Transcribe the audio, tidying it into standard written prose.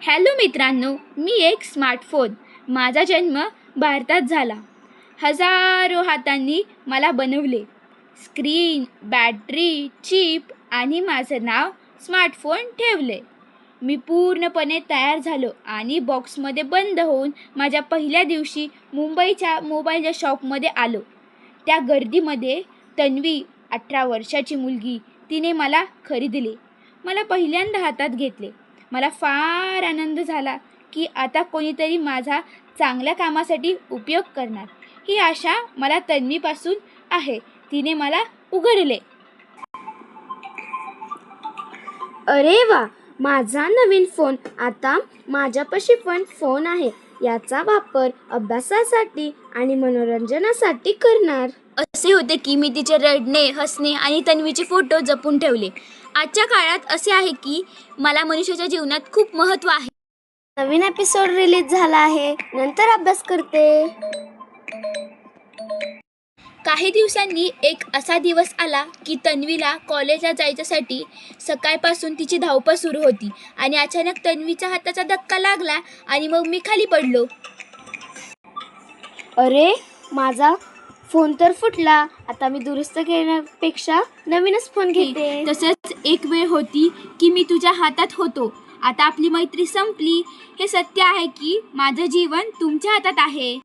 Hello मित्रांनो, मी एक smartphone. माझा जन्म भारतात झाला. हजारो हातांनी मला बनवले. स्क्रीन, बॅटरी, चिप आणि माझं नाव स्मार्टफोन ठेवले. मी पूर्णपणे तयार झालो आणि बॉक्समध्ये बंद होऊन माझ्या पहिल्या दिवशी मुंबईच्या मोबाईलच्या शॉपमध्ये आलो. त्या गर्दीमध्ये तन्वी, 18 वर्षाची मुलगी, तिने मला खरीदले. मला पहिल्यांदा हातात घेतले. मला फार आनंद झाला की आता कोणीतरी माझा चांगल्या कामासाठी उपयोग करणार. ही आशा मला तन्वीपासून आहे. तिने मला उघडले. अरे वा, माझा नवीन फोन. आता माझ्यापाशी पण फोन आहे. याचा वापर अभ्यासासाठी आणि मनोरंजनासाठी करणार. असे होते की मी तिचे रडणे, हसणे आणि तन्वीचे फोटो जपून ठेवले. आजच्या काळात असे आहे की मला मनुष्याच्या जीवनात खूप महत्त्व आहे. नवीन एपिसोड रिलीज झाला आहे, नंतर अभ्यास करते. काही दिवसांनी एक असा दिवस आला की तन्वीला कॉलेजला जायच्यासाठी सकाळपासून तिची धावपळ सुरू होती आणि अचानक तन्वीच्या हाताचा धक्का लागला आणि मग मी खाली पडलो. अरे, माझा फोन तर फुटला. आता मी दुरुस्त करण्यापेक्षा नवीनच फोन घेते. तसंच एक वेळ होती की मी तुझ्या हातात होतो. आता आपली मैत्री संपली. हे सत्य आहे की माझं जीवन तुमच्या हातात आहे.